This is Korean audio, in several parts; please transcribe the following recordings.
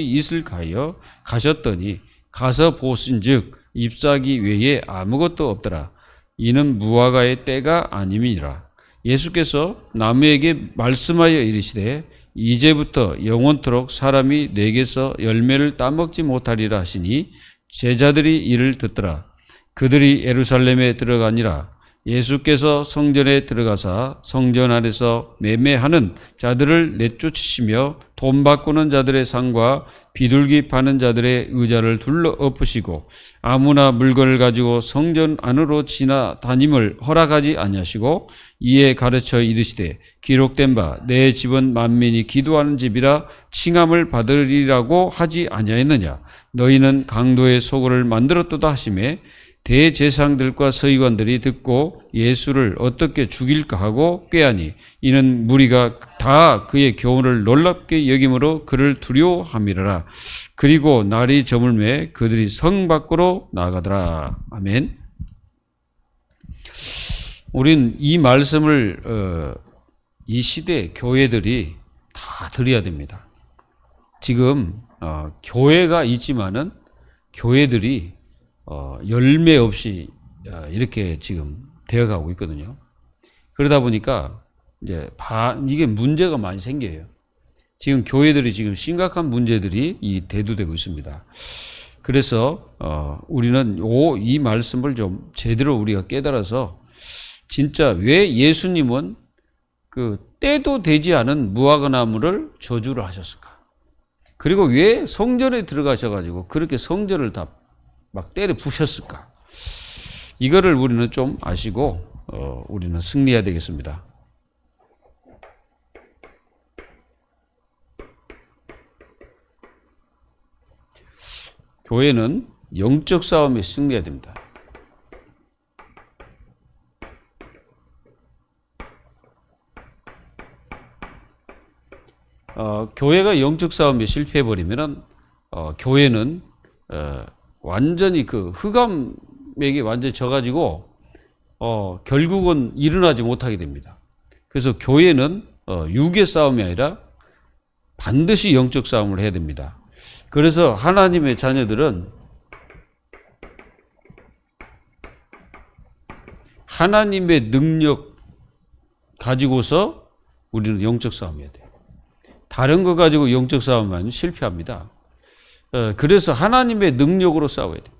있을까 하여 가셨더니 가서 보신즉 잎사귀 외에 아무것도 없더라. 이는 무화과의 때가 아님이니라. 예수께서 나무에게 말씀하여 이르시되 이제부터 영원토록 사람이 내게서 열매를 따먹지 못하리라 하시니 제자들이 이를 듣더라. 그들이 예루살렘에 들어가니라. 예수께서 성전에 들어가사 성전 안에서 매매하는 자들을 내쫓으시며 돈 바꾸는 자들의 상과 비둘기 파는 자들의 의자를 둘러 엎으시고 아무나 물건을 가지고 성전 안으로 지나다님을 허락하지 아니하시고 이에 가르쳐 이르시되 기록된 바 내 집은 만민이 기도하는 집이라 칭함을 받으리라고 하지 아니하였느냐. 너희는 강도의 소굴을 만들었도다 하시매 대제사장들과 서기관들이 듣고 예수를 어떻게 죽일까 하고 꾀하니 이는 무리가 다 그의 교훈을 놀랍게 여김으로 그를 두려워함이라. 그리고 날이 저물매 그들이 성 밖으로 나가더라. 아멘. 우린 이 말씀을 이 시대 교회들이 다 들어야 됩니다. 지금 교회가 있지만은 교회들이 열매 없이 이렇게 지금 되어가고 있거든요. 그러다 보니까 이제 이게 문제가 많이 생겨요. 지금 교회들이 지금 심각한 문제들이 대두되고 있습니다. 그래서 우리는 이 말씀을 좀 제대로 우리가 깨달아서 진짜 왜 예수님은 그 때도 되지 않은 무화과 나무를 저주를 하셨을까? 그리고 왜 성전에 들어가셔가지고 그렇게 성전을 다 막 때려 부셨을까? 이거를 우리는 좀 아시고 우리는 승리해야 되겠습니다. 교회는 영적 싸움에 승리해야 됩니다. 교회가 영적 싸움에 실패해버리면 교회는 완전히 그 흑암에게 완전히 져가지고 결국은 일어나지 못하게 됩니다. 그래서 교회는 육의 싸움이 아니라 반드시 영적 싸움을 해야 됩니다. 그래서 하나님의 자녀들은 하나님의 능력 가지고서 우리는 영적 싸움해야 돼요. 다른 거 가지고 영적 싸움하면 실패합니다. 그래서 하나님의 능력으로 싸워야 됩니다.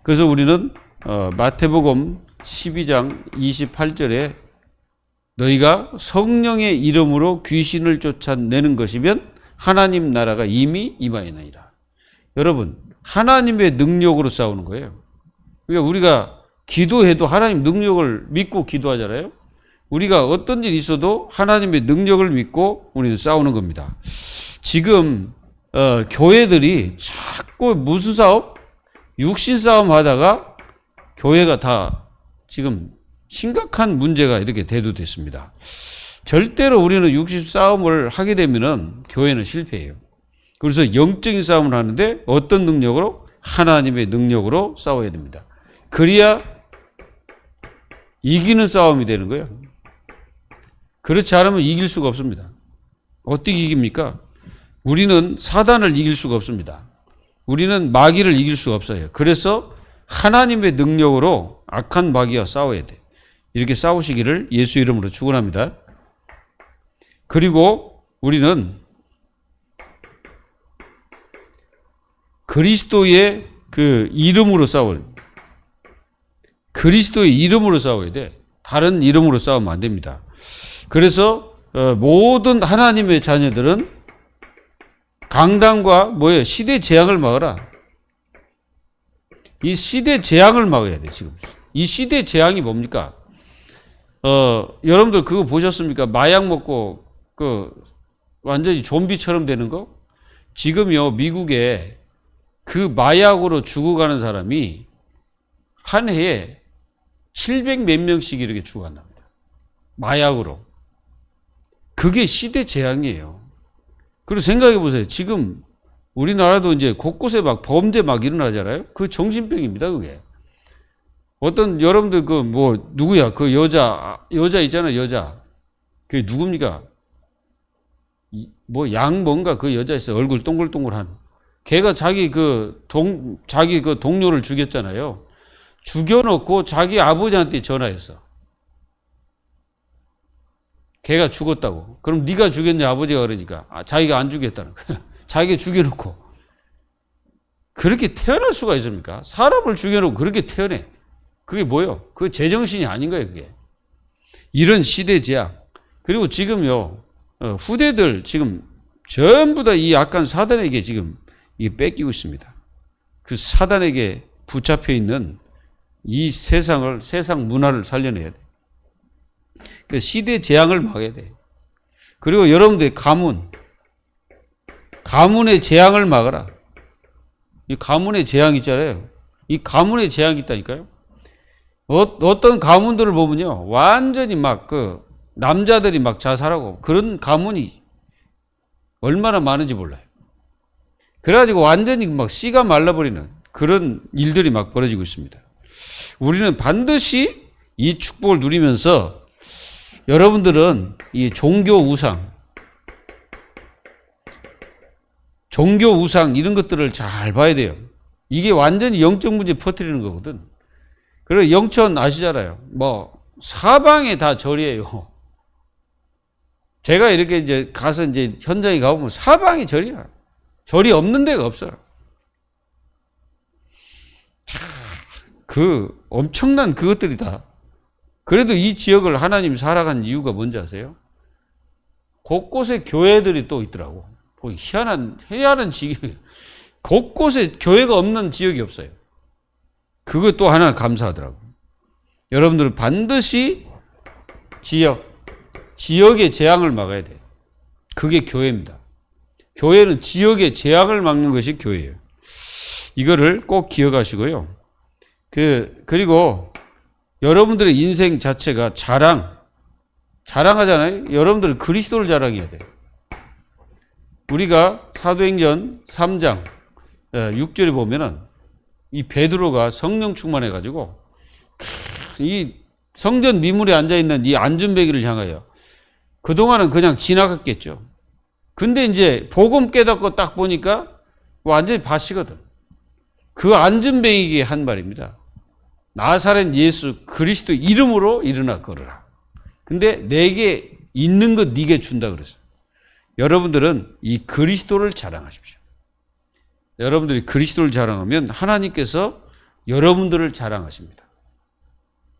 그래서 우리는 마태복음 12장 28절에 너희가 성령의 이름으로 귀신을 쫓아내는 것이면 하나님 나라가 이미 임하였나이다. 여러분, 하나님의 능력으로 싸우는 거예요. 그러니까 우리가 기도해도 하나님 능력을 믿고 기도하잖아요. 우리가 어떤 일이 있어도 하나님의 능력을 믿고 우리는 싸우는 겁니다. 지금 교회들이 자꾸 무슨 싸움? 육신 싸움 하다가 교회가 다 지금 심각한 문제가 이렇게 대두됐습니다. 절대로 우리는 육신 싸움을 하게 되면은 교회는 실패해요. 그래서 영적인 싸움을 하는데 어떤 능력으로? 하나님의 능력으로 싸워야 됩니다. 그래야 이기는 싸움이 되는 거예요. 그렇지 않으면 이길 수가 없습니다. 어떻게 이깁니까? 우리는 사단을 이길 수가 없습니다. 우리는 마귀를 이길 수가 없어요. 그래서 하나님의 능력으로 악한 마귀와 싸워야 돼. 이렇게 싸우시기를 예수 이름으로 축원합니다. 그리고 우리는 그리스도의 그 이름으로 그리스도의 이름으로 싸워야 돼. 다른 이름으로 싸우면 안 됩니다. 그래서 모든 하나님의 자녀들은 강단과 시대 재앙을 막아라. 이 시대 재앙을 막아야 돼, 지금. 이 시대 재앙이 뭡니까? 여러분들 그거 보셨습니까? 마약 먹고 완전히 좀비처럼 되는 거? 지금요, 미국에 그 마약으로 죽어가는 사람이 한 해에 700 몇 명씩 이렇게 죽어간답니다. 마약으로. 그게 시대 재앙이에요. 그리고 생각해 보세요. 지금 우리나라도 이제 곳곳에 막 범죄 막 일어나잖아요. 그 정신병입니다, 그게. 어떤 여러분들 누구야? 그 여자 있잖아요, 여자. 그게 누굽니까? 뭐 양 뭔가 그 여자 있어요. 얼굴 동글동글한. 걔가 자기 그 동료를 죽였잖아요. 죽여놓고 자기 아버지한테 전화했어. 걔가 죽었다고. 그럼 네가 죽였냐 아버지가 그러니까 자기가 안 죽였다는 거야. 자기가 죽여놓고. 그렇게 태어날 수가 있습니까? 사람을 죽여놓고 그렇게 태어내. 그게 뭐예요? 그게 제정신이 아닌 거예요, 그게. 이런 시대 제약. 그리고 지금요, 후대들 지금 전부 다 이 악한 사단에게 지금 이게 뺏기고 있습니다. 그 사단에게 붙잡혀 있는 이 세상 문화를 살려내야 돼. 그 시대 재앙을 막아야 돼. 그리고 여러분들 가문의 재앙을 막아라. 이 가문의 재앙 있잖아요. 이 가문의 재앙이 있다니까요. 어떤 가문들을 보면요, 완전히 막 남자들이 막 자살하고 그런 가문이 얼마나 많은지 몰라요. 그래가지고 완전히 막 씨가 말라버리는 그런 일들이 막 벌어지고 있습니다. 우리는 반드시 이 축복을 누리면서 여러분들은 이 종교 우상 이런 것들을 잘 봐야 돼요. 이게 완전히 영적 문제 퍼뜨리는 거거든. 그리고 영천 아시잖아요. 뭐 사방에 다 절이에요. 제가 이렇게 이제 가서 이제 현장에 가보면 사방이 절이야. 절이 없는 데가 없어요. 그 엄청난 그것들이다. 그래도 이 지역을 하나님이 살아간 이유가 뭔지 아세요? 곳곳에 교회들이 또 있더라고. 희한한 지역이. 곳곳에 교회가 없는 지역이 없어요. 그것 또 하나 감사하더라고. 여러분들은 반드시 지역의 재앙을 막아야 돼요. 그게 교회입니다. 교회는 지역의 재앙을 막는 것이 교회예요. 이거를 꼭 기억하시고요. 그리고 여러분들의 인생 자체가 자랑하잖아요. 여러분들은 그리스도를 자랑해야 돼요. 우리가 사도행전 3장 6절에 보면은 이 베드로가 성령 충만해가지고 이 성전 미물에 앉아있는 이 안전뱅이를 향하여 그동안은 그냥 지나갔겠죠. 근데 이제 복음 깨닫고 딱 보니까 완전히 바시거든. 그 안전뱅이에게 한 말입니다. 나사렛 예수 그리스도 이름으로 일어나 걸으라. 근데 내게 있는 것 네게 준다 그랬어요. 여러분들은 이 그리스도를 자랑하십시오. 여러분들이 그리스도를 자랑하면 하나님께서 여러분들을 자랑하십니다.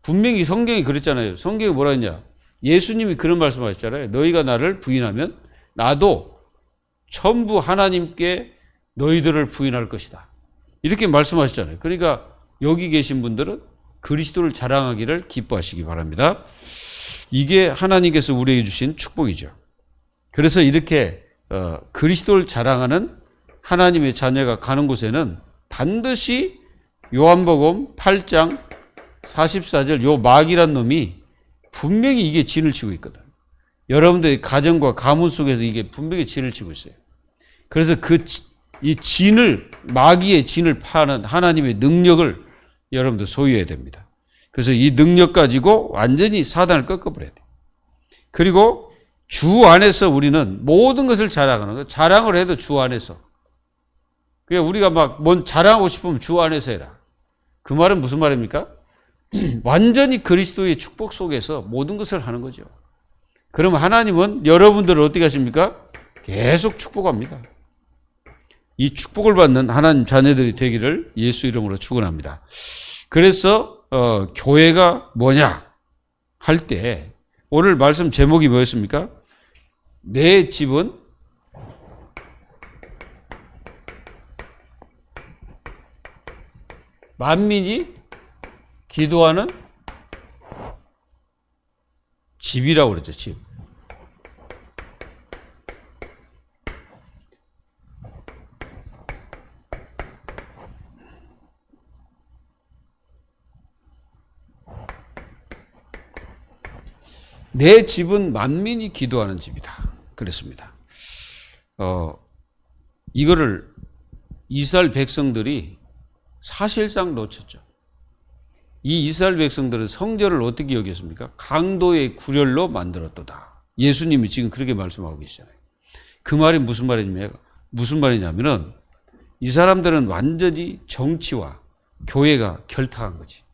분명히 성경이 그랬잖아요. 성경이 뭐라 했냐? 예수님이 그런 말씀하셨잖아요. 너희가 나를 부인하면 나도 전부 하나님께 너희들을 부인할 것이다. 이렇게 말씀하셨잖아요. 그러니까 여기 계신 분들은 그리스도를 자랑하기를 기뻐하시기 바랍니다. 이게 하나님께서 우리에게 주신 축복이죠. 그래서 이렇게 그리스도를 자랑하는 하나님의 자녀가 가는 곳에는 반드시 요한복음 8장 44절 요 마귀란 놈이 분명히 이게 진을 치고 있거든. 여러분들의 가정과 가문 속에서 이게 분명히 진을 치고 있어요. 그래서 이 진을, 마귀의 진을 파는 하나님의 능력을 여러분들 소유해야 됩니다. 그래서 이 능력 가지고 완전히 사단을 꺾어버려야 돼요. 그리고 주 안에서 우리는 모든 것을 자랑하는 거예요. 자랑을 해도 주 안에서. 그러니까 우리가 막 뭔 자랑하고 싶으면 주 안에서 해라. 그 말은 무슨 말입니까? 완전히 그리스도의 축복 속에서 모든 것을 하는 거죠. 그러면 하나님은 여러분들을 어떻게 하십니까? 계속 축복합니다. 이 축복을 받는 하나님 자녀들이 되기를 예수 이름으로 축원합니다. 그래서 교회가 뭐냐 할 때 오늘 말씀 제목이 뭐였습니까? 내 집은 만민이 기도하는 집이라고 그랬죠. 집. 내 집은 만민이 기도하는 집이다. 그랬습니다. 이거를 이스라엘 백성들이 사실상 놓쳤죠. 이 이스라엘 백성들은 성전을 어떻게 여겼습니까? 강도의 구렬로 만들었도다. 예수님이 지금 그렇게 말씀하고 계시잖아요. 그 말이 무슨 말이냐면은 이 사람들은 완전히 정치와 교회가 결탁한 거지.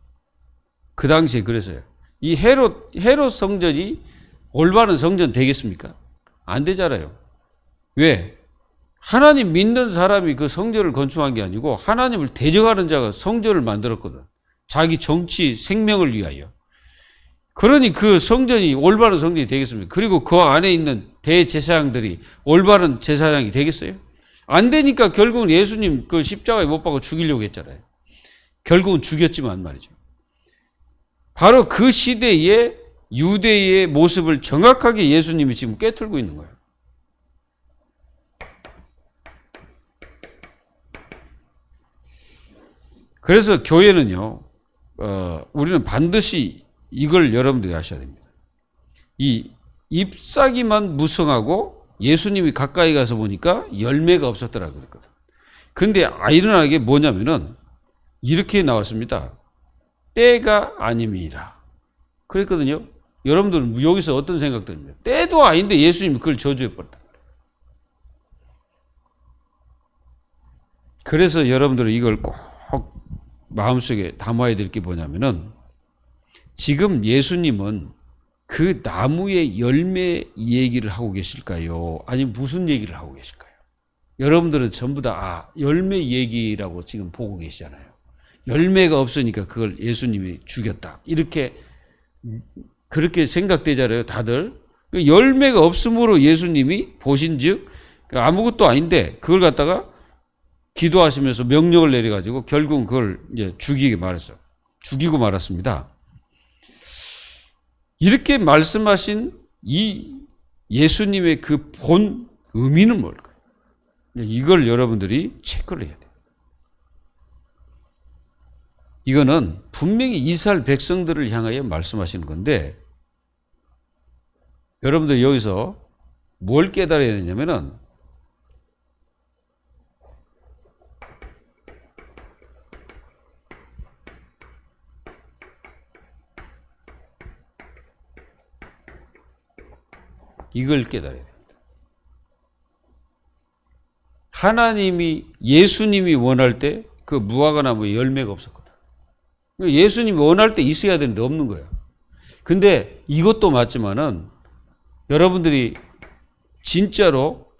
그 당시에 그래서요. 이 헤롯 성전이 올바른 성전 되겠습니까? 안 되잖아요. 왜? 하나님 믿는 사람이 그 성전을 건축한 게 아니고 하나님을 대적하는 자가 성전을 만들었거든. 자기 정치 생명을 위하여. 그러니 그 성전이 올바른 성전이 되겠습니까? 그리고 그 안에 있는 대제사장들이 올바른 제사장이 되겠어요? 안 되니까 결국은 예수님 그 십자가에 못 박아 죽이려고 했잖아요. 결국은 죽였지만 말이죠. 바로 그 시대의 유대의 모습을 정확하게 예수님이 지금 깨틀고 있는 거예요. 그래서 교회는요, 우리는 반드시 이걸 여러분들이 아셔야 됩니다. 이 잎사귀만 무성하고 예수님이 가까이 가서 보니까 열매가 없었더라 그랬거든. 근데 아이러니한 게 뭐냐면은 이렇게 나왔습니다. 때가 아님이라. 그랬거든요. 여러분들은 여기서 어떤 생각 듭니까? 때도 아닌데 예수님이 그걸 저주해 버렸다. 그래서 여러분들은 이걸 꼭 마음속에 담아야 될 게 뭐냐면은 지금 예수님은 그 나무의 열매 얘기를 하고 계실까요? 아니면 무슨 얘기를 하고 계실까요? 여러분들은 전부 다 열매 얘기라고 지금 보고 계시잖아요. 열매가 없으니까 그걸 예수님이 죽였다. 그렇게 생각되잖아요, 다들. 열매가 없으므로 예수님이 보신즉 아무것도 아닌데 그걸 갖다가 기도하시면서 명령을 내려가지고 결국은 그걸 이제 죽이고 말았습니다. 이렇게 말씀하신 이 예수님의 그 본 의미는 뭘까요? 이걸 여러분들이 체크를 해야 돼요. 이거는 분명히 이스라엘 백성들을 향하여 말씀하시는 건데 여러분들 여기서 뭘 깨달아야 되냐면은 이걸 깨달아야 됩니다. 예수님이 원할 때 그 무화과 나무에 열매가 없었거든. 예수님이 원할 때 있어야 되는데 없는 거야. 근데 이것도 맞지만은 여러분들이 진짜로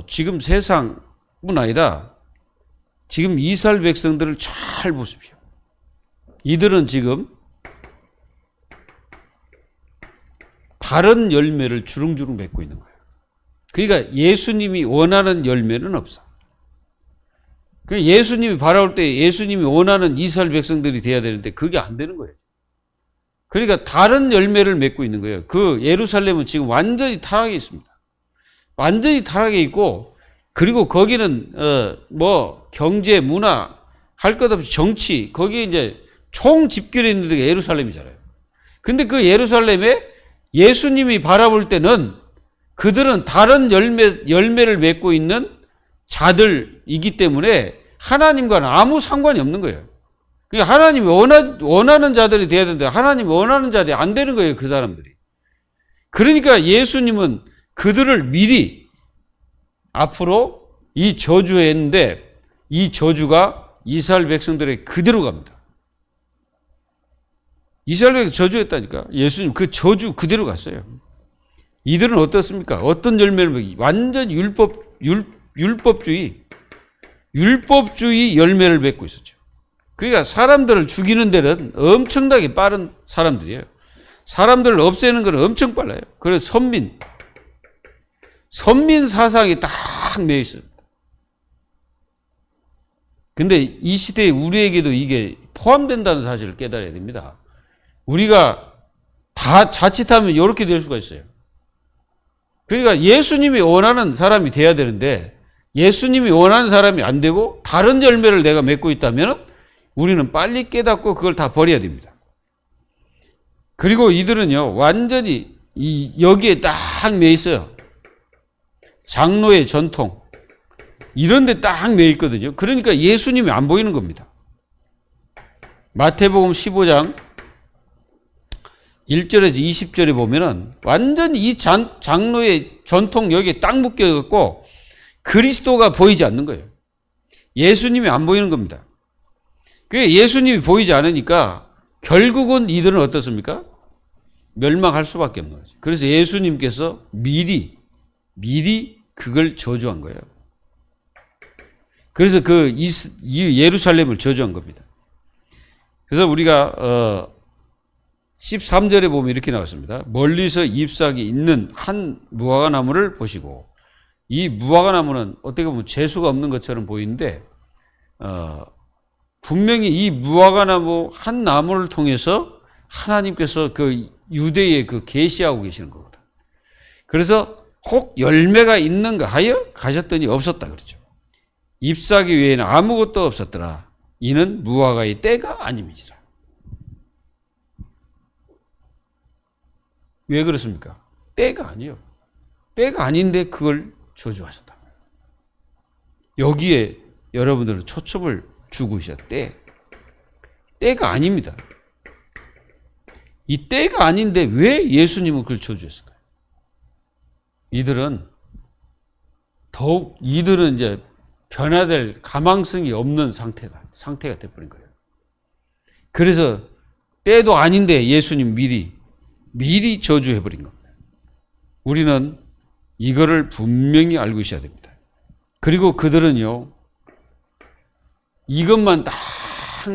지금 세상뿐 아니라 지금 이스라엘 백성들을 잘 보십시오. 이들은 지금 다른 열매를 주릉주릉 맺고 있는 거예요. 그러니까 예수님이 원하는 열매는 없어. 예수님이 바라올 때 예수님이 원하는 이스라엘 백성들이 돼야 되는데 그게 안 되는 거예요. 그러니까 다른 열매를 맺고 있는 거예요. 그 예루살렘은 지금 완전히 타락해 있습니다. 완전히 타락해 있고 그리고 거기는 경제, 문화, 할 것 없이 정치, 거기에 이제 총 집결해 있는 데가 예루살렘이잖아요. 근데 그 예루살렘에 예수님이 바라볼 때는 그들은 다른 열매를 맺고 있는 자들이기 때문에 하나님과는 아무 상관이 없는 거예요. 하나님이 원하는 자들이 돼야 되는데 하나님이 원하는 자들이 안 되는 거예요, 그 사람들이. 그러니까 예수님은 그들을 미리 앞으로 이 저주했는데 이 저주가 이스라엘 백성들에게 그대로 갑니다. 이스라엘 백성 저주했다니까. 예수님 그 저주 그대로 갔어요. 이들은 어떻습니까? 어떤 열매를 먹이? 완전 율법주의 열매를 맺고 있었죠. 그러니까 사람들을 죽이는 데는 엄청나게 빠른 사람들이에요. 사람들을 없애는 건 엄청 빨라요. 그래서 선민 사상이 딱 매여 있어요. 근데 이 시대에 우리에게도 이게 포함된다는 사실을 깨달아야 됩니다. 우리가 다 자칫하면 이렇게 될 수가 있어요. 그러니까 예수님이 원하는 사람이 돼야 되는데 예수님이 원하는 사람이 안 되고 다른 열매를 내가 맺고 있다면 우리는 빨리 깨닫고 그걸 다 버려야 됩니다. 그리고 이들은요 완전히 여기에 딱 매여 있어요. 장로의 전통 이런 데 딱 매여 있거든요. 그러니까 예수님이 안 보이는 겁니다. 마태복음 15장 1절에서 20절에 보면은 완전히 이 장로의 전통 여기에 딱 묶여갖고 그리스도가 보이지 않는 거예요. 예수님이 안 보이는 겁니다. 그게 예수님이 보이지 않으니까 결국은 이들은 어떻습니까? 멸망할 수밖에 없는 거죠. 그래서 예수님께서 미리 그걸 저주한 거예요. 그래서 이 예루살렘을 저주한 겁니다. 그래서 우리가 13절에 보면 이렇게 나왔습니다. 멀리서 잎사귀 있는 한 무화과나무를 보시고, 이 무화과나무는 어떻게 보면 재수가 없는 것처럼 보이는데 분명히 이 무화과나무 한 나무를 통해서 하나님께서 그 유대에 그 계시하고 계시는 거거든. 그래서 혹 열매가 있는가 하여 가셨더니 없었다 그러죠. 잎사귀 외에는 아무것도 없었더라. 이는 무화과의 때가 아님이니라. 왜 그렇습니까? 때가 아니에요. 때가 아닌데 그걸 저주하셨다. 여기에 여러분들은 초점을 주고 있어요. 때가 아닙니다. 이 때가 아닌데 왜 예수님은 그걸 저주했을까요? 이들은 이제 변화될 가망성이 없는 상태가 돼버린 거예요. 그래서 때도 아닌데 예수님 미리 저주해버린 겁니다. 우리는 이거를 분명히 알고 있어야 됩니다. 그리고 그들은요, 이것만 딱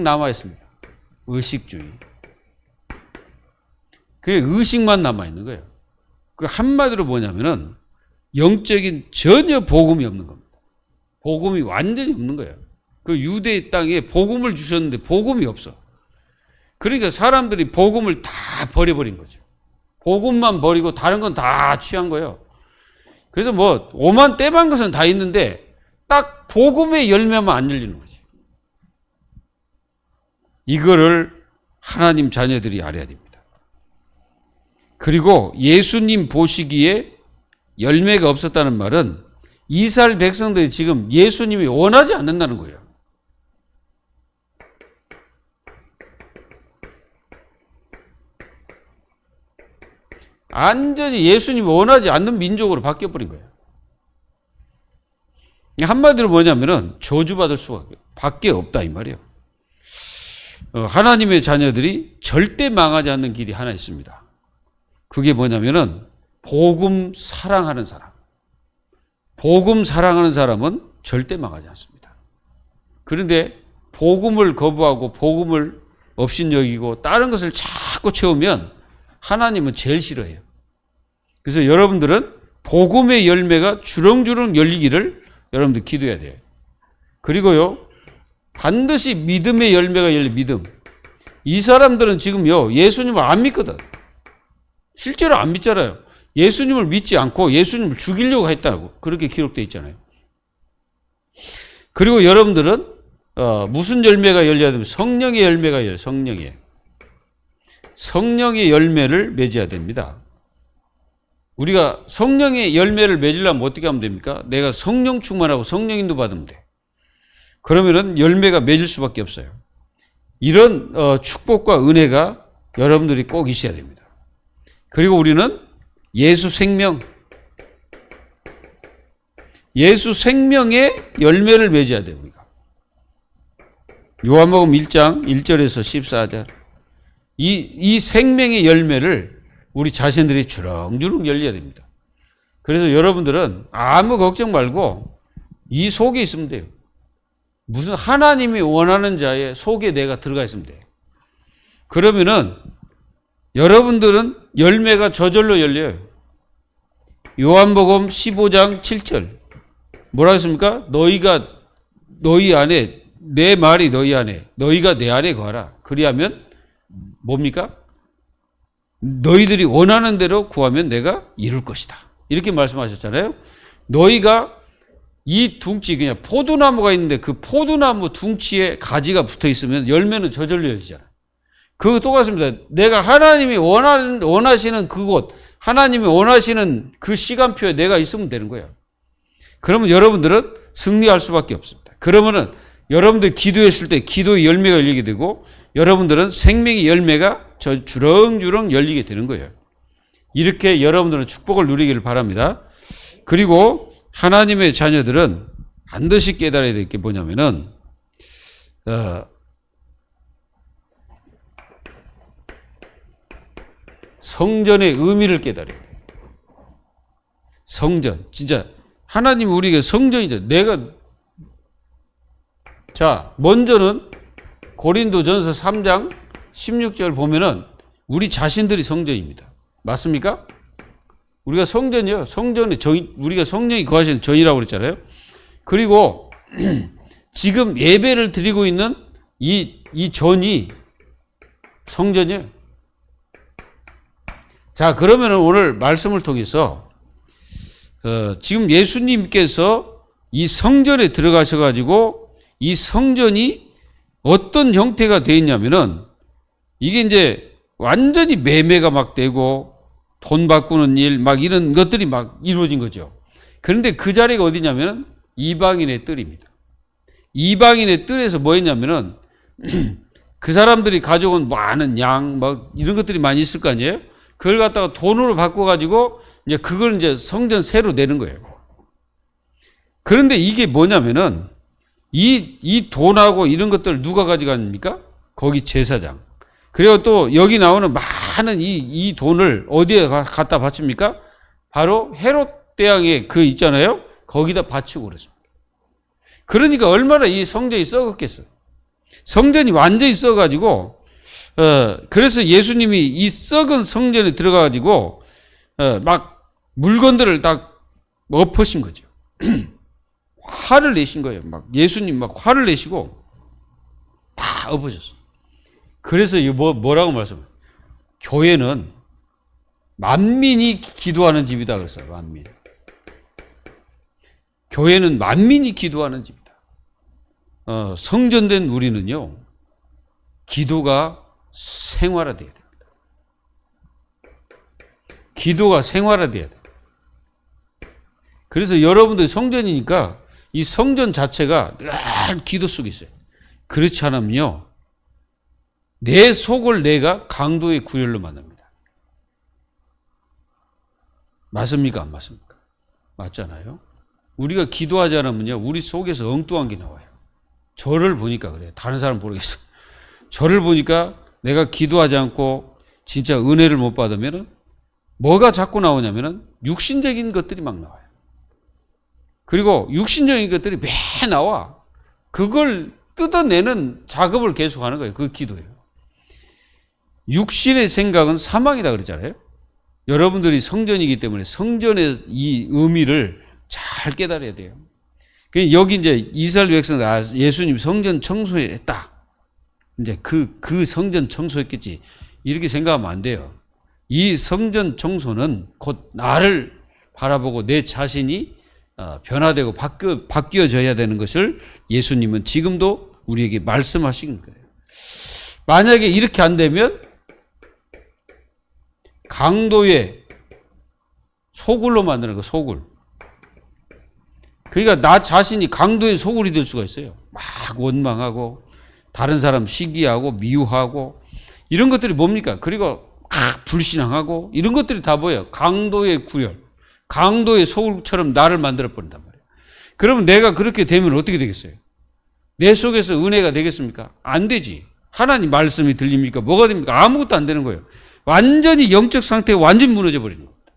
남아있습니다. 의식주의. 그게 의식만 남아있는 거예요. 그 한마디로 뭐냐면은 영적인 전혀 복음이 없는 겁니다. 복음이 완전히 없는 거예요. 그 유대 땅에 복음을 주셨는데 복음이 없어. 그러니까 사람들이 복음을 다 버려버린 거죠. 복음만 버리고 다른 건 다 취한 거예요. 그래서 뭐 오만 떼만 것은 다 있는데 딱 복음의 열매만 안 열리는 거지. 이거를 하나님 자녀들이 알아야 됩니다. 그리고 예수님 보시기에 열매가 없었다는 말은 이스라엘 백성들이 지금 예수님이 원하지 않는다는 거예요. 완전히 예수님이 원하지 않는 민족으로 바뀌어버린 거예요. 한마디로 뭐냐면은 저주받을 수밖에 없다 이 말이에요. 하나님의 자녀들이 절대 망하지 않는 길이 하나 있습니다. 그게 뭐냐면은 복음 사랑하는 사람. 복음 사랑하는 사람은 절대 망하지 않습니다. 그런데 복음을 거부하고 복음을 업신여기고 다른 것을 자꾸 채우면 하나님은 제일 싫어해요. 그래서 여러분들은 복음의 열매가 주렁주렁 열리기를 여러분들 기도해야 돼요. 그리고요, 반드시 믿음의 열매가 열려. 믿음. 이 사람들은 지금요, 예수님을 안 믿거든. 실제로 안 믿잖아요. 예수님을 믿지 않고 예수님을 죽이려고 했다고 그렇게 기록되어 있잖아요. 그리고 여러분들은 무슨 열매가 열려야 되면 성령의 열매가 열려요. 성령의 열매를 맺어야 됩니다. 우리가 성령의 열매를 맺으려면 어떻게 하면 됩니까? 내가 성령 충만하고 성령 인도 받으면 돼. 그러면은 열매가 맺을 수밖에 없어요. 이런 축복과 은혜가 여러분들이 꼭 있어야 됩니다. 그리고 우리는 예수 생명의 열매를 맺어야 돼요. 우리가. 요한복음 1장 1절에서 14절. 이 생명의 열매를 우리 자신들이 주렁주렁 열려야 됩니다. 그래서 여러분들은 아무 걱정 말고 이 속에 있으면 돼요. 무슨 하나님이 원하는 자의 속에 내가 들어가 있으면 돼요. 그러면은 여러분들은 열매가 저절로 열려요. 요한복음 15장 7절. 뭐라 했습니까? 너희 안에, 내 말이 너희 안에, 너희가 내 안에 거하라. 그리하면 뭡니까? 너희들이 원하는 대로 구하면 내가 이룰 것이다. 이렇게 말씀하셨잖아요. 너희가 이 둥치, 그냥 포도나무가 있는데 그 포도나무 둥치에 가지가 붙어 있으면 열매는 저절로 열리잖아요. 그거 똑같습니다. 내가 하나님이 원하시는 그곳, 하나님이 원하시는 그 시간표에 내가 있으면 되는 거예요. 그러면 여러분들은 승리할 수밖에 없습니다. 그러면은 여러분들 기도했을 때 기도의 열매가 열리게 되고 여러분들은 생명의 열매가 주렁주렁 열리게 되는 거예요. 이렇게 여러분들은 축복을 누리기를 바랍니다. 그리고 하나님의 자녀들은 반드시 깨달아야 될 게 뭐냐면은 성전의 의미를 깨달아야 돼요. 성전. 진짜 하나님 우리에게 성전이죠. 자, 먼저는 고린도전서 3장 16절 보면은 우리 자신들이 성전입니다. 맞습니까? 우리가 성전이요. 성전에 우리가 성령이 거하시는 전이라고 그랬잖아요. 그리고 지금 예배를 드리고 있는 이 전이 성전이에요. 자, 그러면 오늘 말씀을 통해서 지금 예수님께서 이 성전에 들어가셔가지고 이 성전이 어떤 형태가 되어 있냐면은 이게 이제 완전히 매매가 막 되고 돈 바꾸는 일 막 이런 것들이 막 이루어진 거죠. 그런데 그 자리가 어디냐면은 이방인의 뜰입니다. 이방인의 뜰에서 뭐 했냐면은 그 사람들이 가져온 많은 양 막 이런 것들이 많이 있을 거 아니에요? 그걸 갖다가 돈으로 바꿔가지고 이제 그걸 이제 성전 새로 내는 거예요. 그런데 이게 뭐냐면은 이 돈하고 이런 것들을 누가 가져갑니까? 거기 제사장. 그리고 또 여기 나오는 많은 이 돈을 어디에 갖다 바칩니까? 바로 헤롯 대왕의 그 있잖아요. 거기다 바치고 그랬습니다. 그러니까 얼마나 이 성전이 썩었겠어요. 성전이 완전히 썩어가지고 그래서 예수님이 이 썩은 성전에 들어가가지고 막 물건들을 다 엎으신 거죠. 화를 내신 거예요. 막 예수님 막 화를 내시고 다 엎으셨어요. 그래서 이 뭐라고 말씀해요? 교회는 만민이 기도하는 집이다 그랬어요. 만민. 교회는 만민이 기도하는 집이다. 성전된 우리는요, 기도가 생활화돼야 됩니다. 기도가 생활화돼야 돼요. 그래서 여러분들 성전이니까 이 성전 자체가 늘 기도 속에 있어요. 그렇지 않으면요, 내 속을 내가 강도의 구혈로 만듭니다. 맞습니까? 안 맞습니까? 맞잖아요. 우리가 기도하지 않으면요, 우리 속에서 엉뚱한 게 나와요. 저를 보니까 그래요. 다른 사람 모르겠어요. 저를 보니까 내가 기도하지 않고 진짜 은혜를 못 받으면 뭐가 자꾸 나오냐면은 육신적인 것들이 막 나와요. 그리고 육신적인 것들이 매 나와. 그걸 뜯어내는 작업을 계속하는 거예요. 그 기도예요. 육신의 생각은 사망이다 그러잖아요. 여러분들이 성전이기 때문에 성전의 이 의미를 잘 깨달아야 돼요. 여기 이제 이스라엘 백성 예수님 성전 청소했다. 이제 그 성전 청소했겠지. 이렇게 생각하면 안 돼요. 이 성전 청소는 곧 나를 바라보고 내 자신이 변화되고 바뀌어져야 되는 것을 예수님은 지금도 우리에게 말씀하신 거예요. 만약에 이렇게 안 되면 강도의 소굴로 만드는 거, 소굴. 그러니까 나 자신이 강도의 소굴이 될 수가 있어요. 막 원망하고 다른 사람 시기하고 미워하고 이런 것들이 뭡니까? 그리고 불신앙하고 이런 것들이 다 뭐예요? 강도의 구혈, 강도의 소굴처럼 나를 만들어 버린단 말이에요. 그러면 내가 그렇게 되면 어떻게 되겠어요? 내 속에서 은혜가 되겠습니까? 안 되지. 하나님 말씀이 들립니까? 뭐가 됩니까? 아무것도 안 되는 거예요. 완전히 영적 상태가 완전히 무너져 버리는 겁니다.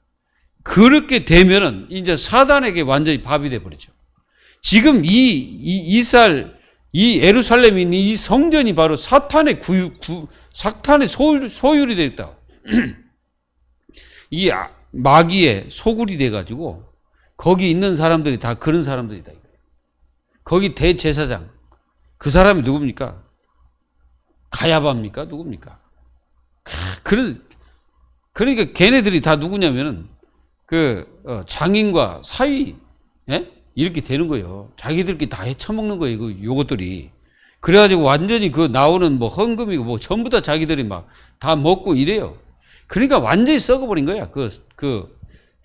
그렇게 되면은 이제 사단에게 완전히 밥이 돼 버리죠. 지금 이스라엘, 이 예루살렘이 있는 이 성전이 바로 사탄의 사탄의 소율이 되었다. 이 마귀의 소굴이 돼가지고 거기 있는 사람들이 다 그런 사람들이다. 거기 대제사장, 그 사람이 누굽니까? 가야바입니까? 누굽니까? 그러니까 걔네들이 다 누구냐면은 장인과 사위, 예? 이렇게 되는 거예요. 자기들끼리 다 헤쳐먹는 거예요. 요것들이. 그래가지고 완전히 그 나오는 뭐 헌금이고 뭐 전부 다 자기들이 막 다 먹고 이래요. 그러니까 완전히 썩어버린 거야. 그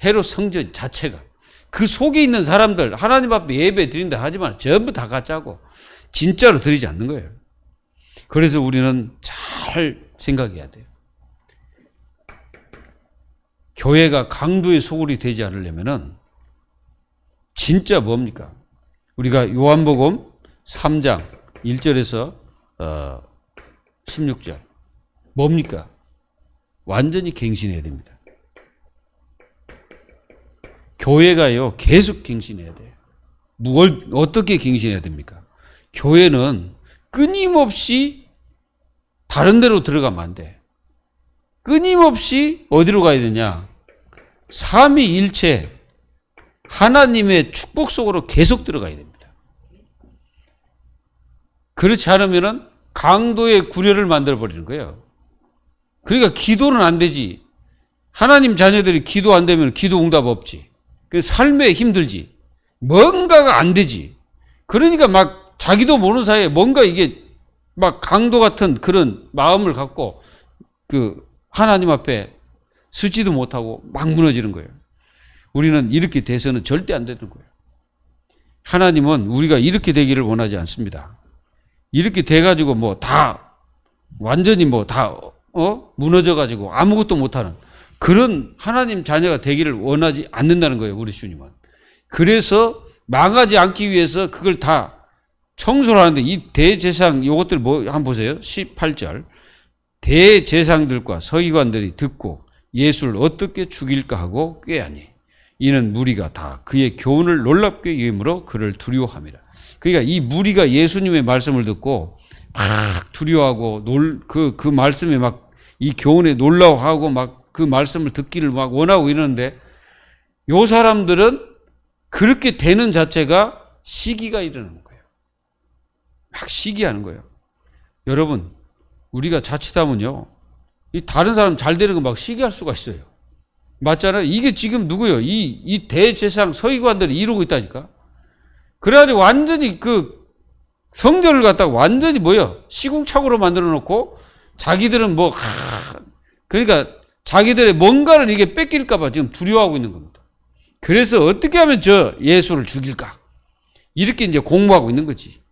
헤롯 성전 자체가. 그 속에 있는 사람들, 하나님 앞에 예배 드린다 하지만 전부 다 가짜고. 진짜로 드리지 않는 거예요. 그래서 우리는 잘 생각해야 돼요. 교회가 강도의 소굴이 되지 않으려면은 진짜 뭡니까? 우리가 요한복음 3장 1절에서 16절 뭡니까? 완전히 갱신해야 됩니다. 교회가요 계속 갱신해야 돼요. 어떻게 갱신해야 됩니까? 교회는 끊임없이 다른 데로 들어가면 안 돼. 끊임없이 어디로 가야 되냐? 삼위일체 하나님의 축복 속으로 계속 들어가야 됩니다. 그렇지 않으면 강도의 구려를 만들어버리는 거예요. 그러니까 기도는 안 되지. 하나님 자녀들이 기도 안 되면 기도 응답 없지. 삶에 힘들지. 뭔가가 안 되지. 그러니까 막 자기도 모르는 사이에 뭔가 이게 막 강도 같은 그런 마음을 갖고 하나님 앞에 서지도 못하고 막 무너지는 거예요. 우리는 이렇게 돼서는 절대 안 되는 거예요. 하나님은 우리가 이렇게 되기를 원하지 않습니다. 이렇게 돼가지고 완전히 무너져가지고 아무것도 못하는 그런 하나님 자녀가 되기를 원하지 않는다는 거예요, 우리 주님은. 그래서 망하지 않기 위해서 그걸 다 청소를 하는데 이 대제사장 요것들 한번 보세요. 18절. 대제사장들과 서기관들이 듣고 예수를 어떻게 죽일까 하고 꾀하니 이는 무리가 다 그의 교훈을 놀랍게 여김으로 그를 두려워함이라. 그러니까 이 무리가 예수님의 말씀을 듣고 막 두려워하고 그 말씀에 막 이 교훈에 놀라워하고 막 그 말씀을 듣기를 막 원하고 이러는데 요 사람들은 그렇게 되는 자체가 시기가 일어나는 거예요. 막 시기하는 거예요. 여러분, 우리가 자칫하면요, 이 다른 사람 잘 되는 거 막 시기할 수가 있어요. 맞잖아요. 이게 지금 누구요? 이 대제사장 서기관들이 이러고 있다니까. 그래가지고 완전히 성전을 갖다가 완전히 시궁창으로 만들어 놓고 자기들은 그러니까 자기들의 뭔가를 이게 뺏길까봐 지금 두려워하고 있는 겁니다. 그래서 어떻게 하면 저 예수를 죽일까? 이렇게 이제 공부하고 있는 거지.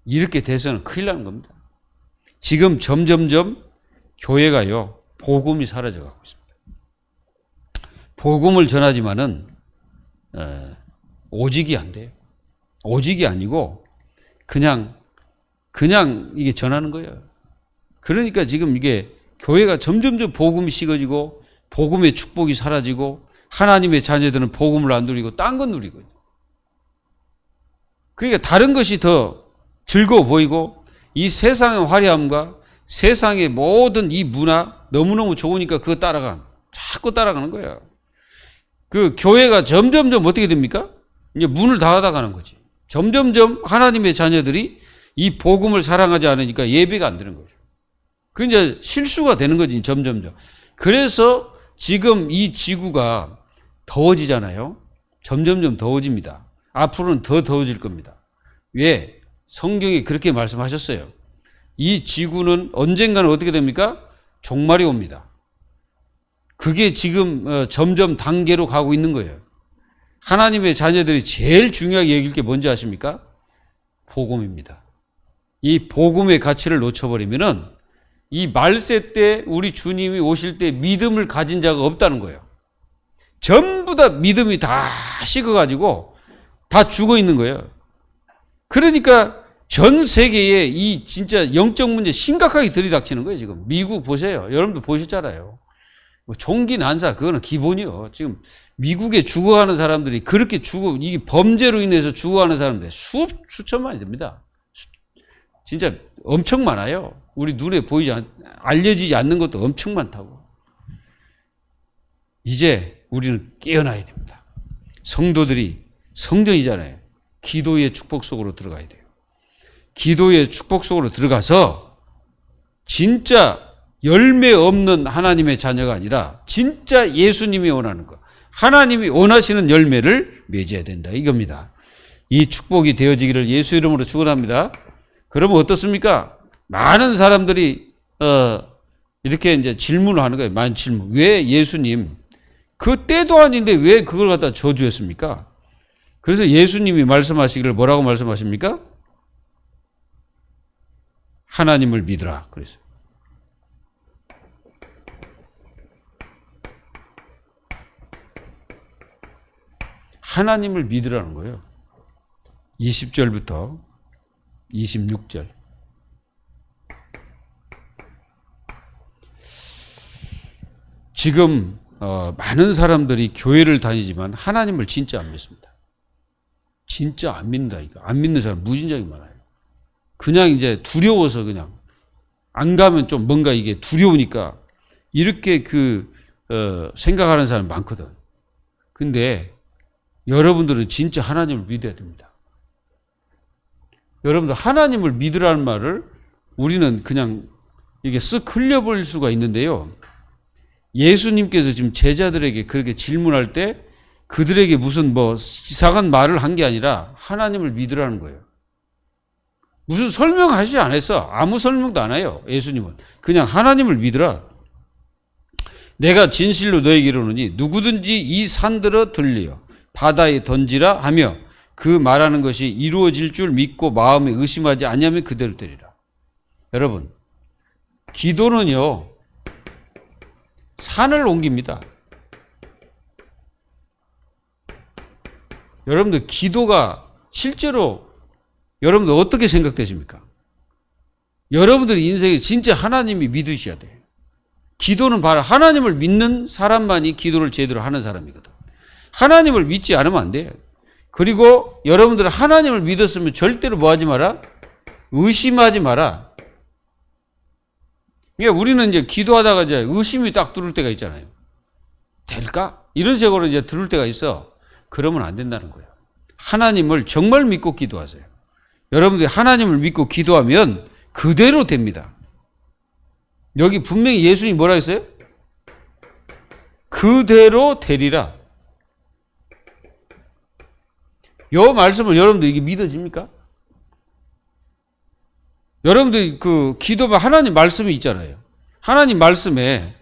이렇게 돼서는 큰일 나는 겁니다. 지금 점점점 교회가요, 복음이 사라져 가고 있습니다. 복음을 전하지만은, 오직이 안 돼요. 오직이 아니고, 그냥 이게 전하는 거예요. 그러니까 지금 이게 교회가 점점점 복음이 식어지고, 복음의 축복이 사라지고, 하나님의 자녀들은 복음을 안 누리고, 딴 건 누리고. 그러니까 다른 것이 더 즐거워 보이고, 이 세상의 화려함과 세상의 모든 이 문화 너무너무 좋으니까 그거 자꾸 따라가는 거야. 교회가 점점점 어떻게 됩니까? 이제 문을 닫아가는 거지. 점점점 하나님의 자녀들이 이 복음을 사랑하지 않으니까 예배가 안 되는 거죠. 그 이제 실수가 되는 거지, 점점점. 그래서 지금 이 지구가 더워지잖아요. 점점점 더워집니다. 앞으로는 더 더워질 겁니다. 왜? 성경이 그렇게 말씀하셨어요. 이 지구는 언젠가는 어떻게 됩니까? 종말이 옵니다. 그게 지금 점점 단계로 가고 있는 거예요. 하나님의 자녀들이 제일 중요하게 여길 게 뭔지 아십니까? 복음입니다. 이 복음의 가치를 놓쳐버리면은 이 말세 때 우리 주님이 오실 때 믿음을 가진 자가 없다는 거예요. 전부 다 믿음이 다 식어가지고 다 죽어 있는 거예요. 그러니까 전 세계에 이 진짜 영적 문제 심각하게 들이닥치는 거예요, 지금. 미국 보세요. 여러분도 보셨잖아요. 종기 난사, 그거는 기본이요. 지금 미국에 죽어가는 사람들이 그렇게 이게 범죄로 인해서 죽어가는 사람들 수천만이 됩니다. 진짜 엄청 많아요. 우리 눈에 알려지지 않는 것도 엄청 많다고. 이제 우리는 깨어나야 됩니다. 성도들이 성전이잖아요. 기도의 축복 속으로 들어가야 돼요. 기도의 축복 속으로 들어가서 진짜 열매 없는 하나님의 자녀가 아니라 진짜 예수님이 원하는 것, 하나님이 원하시는 열매를 맺어야 된다, 이겁니다. 이 축복이 되어지기를 예수 이름으로 축원합니다. 그러면 어떻습니까? 많은 사람들이 이렇게 이제 질문을 하는 거예요. 많은 질문. 왜 예수님 그 때도 아닌데 왜 그걸 갖다 저주했습니까? 그래서 예수님이 말씀하시기를 뭐라고 말씀하십니까? 하나님을 믿으라 그랬어요. 하나님을 믿으라는 거예요. 20절부터 26절. 지금 많은 사람들이 교회를 다니지만 하나님을 진짜 안 믿습니다. 진짜 안 믿는다 이거. 안 믿는 사람 무진장이 많아요. 그냥 이제 두려워서 그냥 안 가면 좀 뭔가 이게 두려우니까 이렇게 생각하는 사람 많거든. 근데 여러분들은 진짜 하나님을 믿어야 됩니다. 여러분들 하나님을 믿으라는 말을 우리는 그냥 이게 쓱 흘려버릴 수가 있는데요. 예수님께서 지금 제자들에게 그렇게 질문할 때 그들에게 무슨 이상한 말을 한 게 아니라 하나님을 믿으라는 거예요. 무슨 설명하지 않았어. 아무 설명도 안 해요. 예수님은. 그냥 하나님을 믿으라. 내가 진실로 너에게 이르노니 누구든지 이 산들어 들리어 바다에 던지라 하며 그 말하는 것이 이루어질 줄 믿고 마음에 의심하지 아니하면 그대로 되리라. 여러분, 기도는요, 산을 옮깁니다. 여러분들 기도가 실제로 여러분들 어떻게 생각되십니까? 여러분들 인생에 진짜 하나님이 믿으셔야 돼요. 기도는 바로 하나님을 믿는 사람만이 기도를 제대로 하는 사람이거든. 하나님을 믿지 않으면 안 돼요. 그리고 여러분들 하나님을 믿었으면 절대로 뭐 하지 마라? 의심하지 마라. 그러니까 우리는 이제 기도하다가 이제 의심이 딱 들을 때가 있잖아요. 될까? 이런 식으로 이제 들을 때가 있어. 그러면 안 된다는 거예요. 하나님을 정말 믿고 기도하세요. 여러분들이 하나님을 믿고 기도하면 그대로 됩니다. 여기 분명히 예수님이 뭐라 했어요? 그대로 되리라. 이 말씀을 여러분들 이게 믿어집니까? 여러분들 기도가 하나님 말씀이 있잖아요. 하나님 말씀에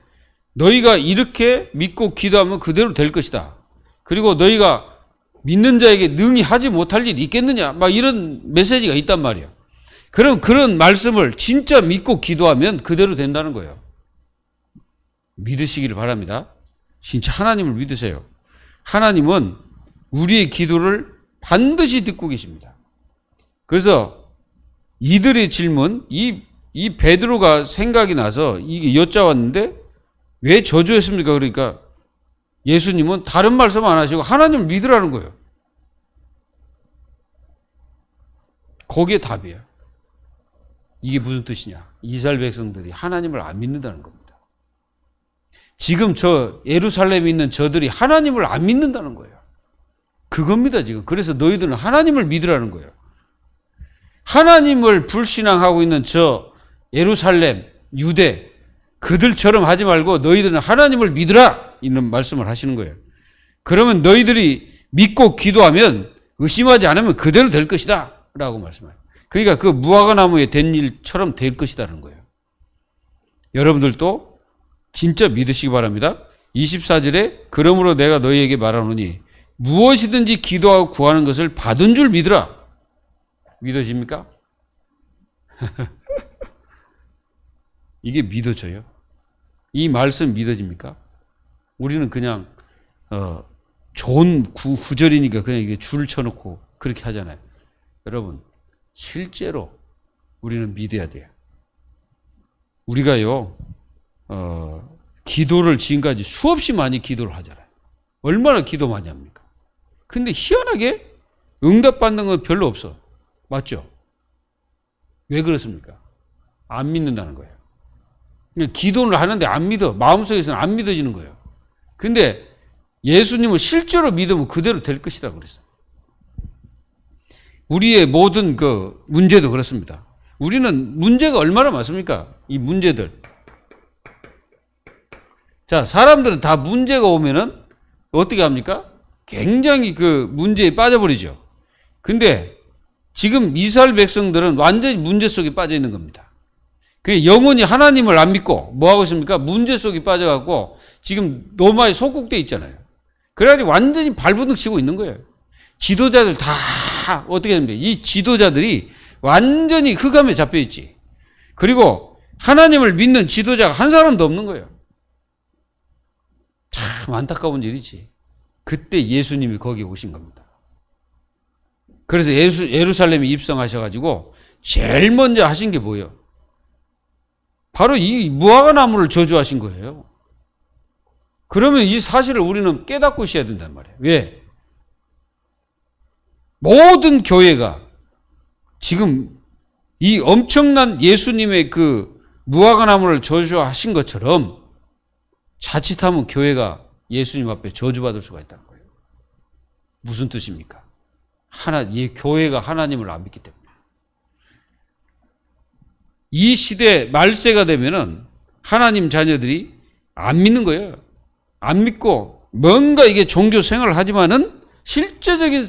너희가 이렇게 믿고 기도하면 그대로 될 것이다. 그리고 너희가 믿는 자에게 능히 하지 못할 일이 있겠느냐? 막 이런 메시지가 있단 말이야. 그럼 그런 말씀을 진짜 믿고 기도하면 그대로 된다는 거예요. 믿으시기를 바랍니다. 진짜 하나님을 믿으세요. 하나님은 우리의 기도를 반드시 듣고 계십니다. 그래서 이들의 질문, 이 베드로가 생각이 나서 이게 여짜왔는데 왜 저주했습니까? 그러니까 예수님은 다른 말씀 안 하시고 하나님을 믿으라는 거예요. 거기에 답이에요. 이게 무슨 뜻이냐? 이스라엘 백성들이 하나님을 안 믿는다는 겁니다. 지금 저 예루살렘에 있는 저들이 하나님을 안 믿는다는 거예요. 그겁니다, 지금. 그래서 너희들은 하나님을 믿으라는 거예요. 하나님을 불신앙하고 있는 저 예루살렘, 유대, 그들처럼 하지 말고 너희들은 하나님을 믿으라! 이런 말씀을 하시는 거예요. 그러면 너희들이 믿고 기도하면 의심하지 않으면 그대로 될 것이다! 라고 말씀해요. 그러니까 그 무화과 나무에 된 일처럼 될 것이다라는 거예요. 여러분들도 진짜 믿으시기 바랍니다. 24절에 그러므로 내가 너희에게 말하노니 무엇이든지 기도하고 구하는 것을 받은 줄 믿으라. 믿어집니까? 이게 믿어져요? 이 말씀 믿어집니까? 우리는 그냥 좋은 구절이니까 그냥 이게 줄 쳐놓고 그렇게 하잖아요. 여러분, 실제로 우리는 믿어야 돼요. 우리가요, 기도를 지금까지 수없이 많이 기도를 하잖아요. 얼마나 기도 많이 합니까? 근데 희한하게 응답받는 건 별로 없어. 맞죠? 왜 그렇습니까? 안 믿는다는 거예요. 기도를 하는데 안 믿어. 마음속에서는 안 믿어지는 거예요. 근데 예수님을 실제로 믿으면 그대로 될 것이다 그랬어요. 우리의 모든 문제도 그렇습니다. 우리는 문제가 얼마나 많습니까? 이 문제들. 자, 사람들은 다 문제가 오면은 어떻게 합니까? 굉장히 문제에 빠져버리죠. 근데 지금 이스라엘 백성들은 완전히 문제 속에 빠져 있는 겁니다. 그 영원히 하나님을 안 믿고 뭐 하고 있습니까? 문제 속에 빠져갖고 지금 로마에 속국돼 있잖아요. 그래가지고 완전히 발버둥 치고 있는 거예요. 지도자들 다 어떻게 됩니까? 이 지도자들이 완전히 흑암에 잡혀 있지. 그리고 하나님을 믿는 지도자가 한 사람도 없는 거예요. 참 안타까운 일이지. 그때 예수님이 거기 오신 겁니다. 그래서 예루살렘에 입성하셔가지고 제일 먼저 하신 게 뭐예요? 바로 이 무화과 나무를 저주하신 거예요. 그러면 이 사실을 우리는 깨닫고 있어야 된단 말이에요. 왜? 모든 교회가 지금 이 엄청난 예수님의 그 무화과 나무를 저주하신 것처럼 자칫하면 교회가 예수님 앞에 저주받을 수가 있다는 거예요. 무슨 뜻입니까? 이 교회가 하나님을 안 믿기 때문에. 이 시대 말세가 되면은 하나님 자녀들이 안 믿는 거예요. 안 믿고 뭔가 이게 종교 생활을 하지만은 실제적인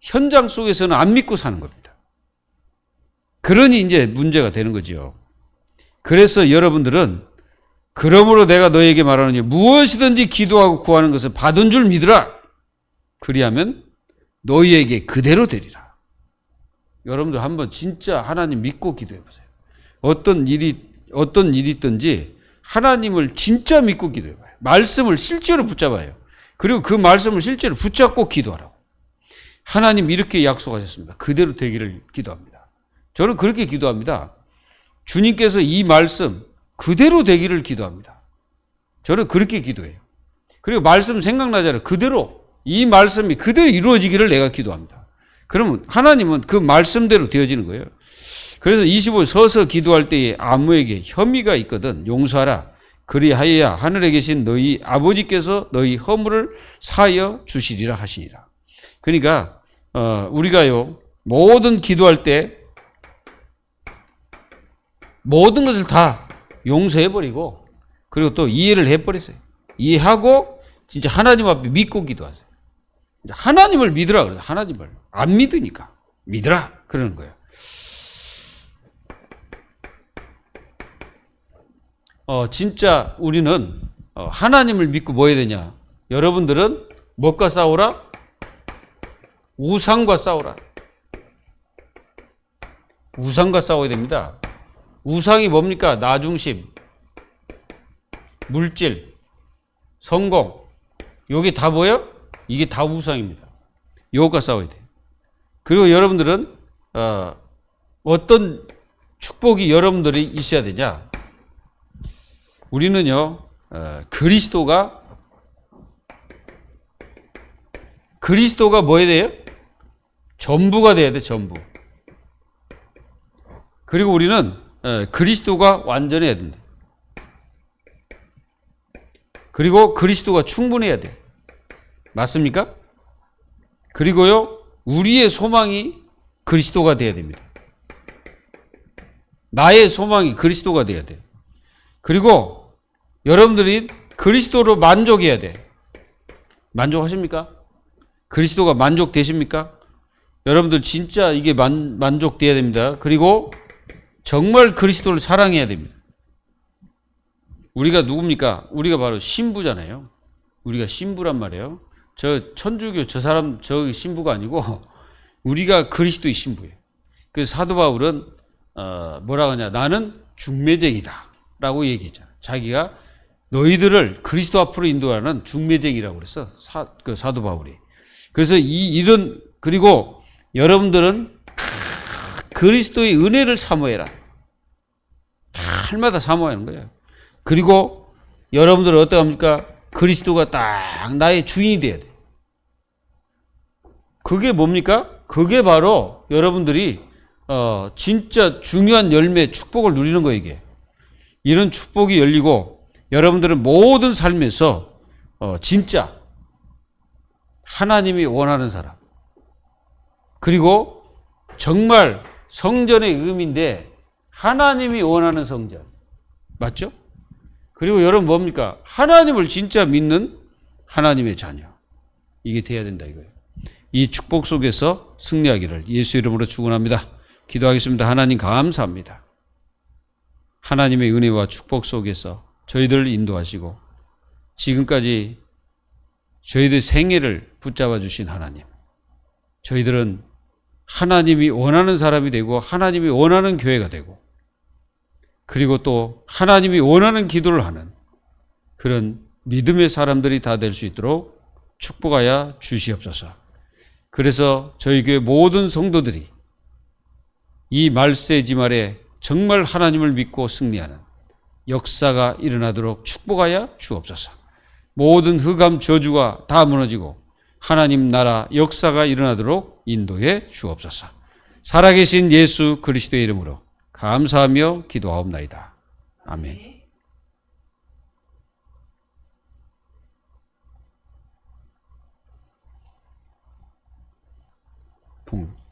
현장 속에서는 안 믿고 사는 겁니다. 그러니 이제 문제가 되는 거죠. 그래서 여러분들은 그러므로 내가 너에게 말하노니 무엇이든지 기도하고 구하는 것을 받은 줄 믿으라. 그리하면 너희에게 그대로 되리라. 여러분들 한번 진짜 하나님 믿고 기도해 보세요. 어떤 일이 있든지 하나님을 진짜 믿고 기도해 봐요. 말씀을 실제로 붙잡아요. 그리고 그 말씀을 실제로 붙잡고 기도하라고. 하나님 이렇게 약속하셨습니다. 그대로 되기를 기도합니다. 저는 그렇게 기도합니다. 주님께서 이 말씀 그대로 되기를 기도합니다. 저는 그렇게 기도해요. 그리고 말씀 생각나잖아요. 그대로 이 말씀이 그대로 이루어지기를 내가 기도합니다. 그러면 하나님은 그 말씀대로 되어지는 거예요. 그래서 25 서서 기도할 때에 아무에게 혐의가 있거든 용서하라. 그리하여야 하늘에 계신 너희 아버지께서 너희 허물을 사하여 주시리라 하시니라. 그러니까 우리가요 모든 기도할 때 모든 것을 다 용서해버리고 그리고 또 이해를 해버리세요. 이해하고 진짜 하나님 앞에 믿고 기도하세요. 하나님을 믿으라 그래요. 하나님을 안 믿으니까 믿으라 그러는 거예요. 진짜 우리는 하나님을 믿고 뭐 해야 되냐? 여러분들은 뭐과 싸우라? 우상과 싸우라. 우상과 싸워야 됩니다. 우상이 뭡니까? 나 중심, 물질, 성공. 여기 다 뭐예요? 이게 다 우상입니다. 이것과 싸워야 돼요. 그리고 여러분들은 어떤 축복이 여러분들이 있어야 되냐? 우리는요 그리스도가 뭐 해야 돼요? 전부가 돼야 돼. 전부. 그리고 우리는 그리스도가 완전해야 된다. 그리고 그리스도가 충분해야 돼. 맞습니까? 그리고요 우리의 소망이 그리스도가 돼야 됩니다. 나의 소망이 그리스도가 돼야 돼. 그리고 여러분들이 그리스도로 만족해야 돼. 만족하십니까? 그리스도가 만족되십니까? 여러분들 진짜 이게 만족돼야 됩니다. 그리고 정말 그리스도를 사랑해야 됩니다. 우리가 누굽니까? 우리가 바로 신부잖아요. 우리가 신부란 말이에요. 저 천주교 저 사람 저 신부가 아니고 우리가 그리스도의 신부예요. 그래서 사도 바울은 뭐라고 하냐? 나는 중매쟁이다 라고 얘기했잖아요. 자기가 너희들을 그리스도 앞으로 인도하는 중매쟁이라고 그랬어. 사도 바울이. 그래서 그리고 여러분들은 그리스도의 은혜를 사모해라. 날마다 사모하는 거예요. 그리고 여러분들은 어떡합니까? 그리스도가 딱 나의 주인이 돼야 돼. 그게 뭡니까? 그게 바로 여러분들이 진짜 중요한 열매, 축복을 누리는 거예요, 이게. 이런 축복이 열리고 여러분들은 모든 삶에서 진짜 하나님이 원하는 사람, 그리고 정말 성전의 의미인데 하나님이 원하는 성전, 맞죠? 그리고 여러분 뭡니까? 하나님을 진짜 믿는 하나님의 자녀. 이게 돼야 된다 이거예요. 이 축복 속에서 승리하기를 예수 이름으로 축원합니다. 기도하겠습니다. 하나님 감사합니다. 하나님의 은혜와 축복 속에서 저희들을 인도하시고 지금까지 저희들 생애를 붙잡아 주신 하나님. 저희들은 하나님이 원하는 사람이 되고 하나님이 원하는 교회가 되고 그리고 또 하나님이 원하는 기도를 하는 그런 믿음의 사람들이 다 될 수 있도록 축복하여 주시옵소서. 그래서 저희 교회 모든 성도들이 이 말세지 말에 정말 하나님을 믿고 승리하는 역사가 일어나도록 축복하여 주옵소서. 모든 흑암 저주가 다 무너지고 하나님 나라 역사가 일어나도록 인도해 주옵소서. 살아계신 예수 그리스도의 이름으로 감사하며 기도하옵나이다. 아멘. 동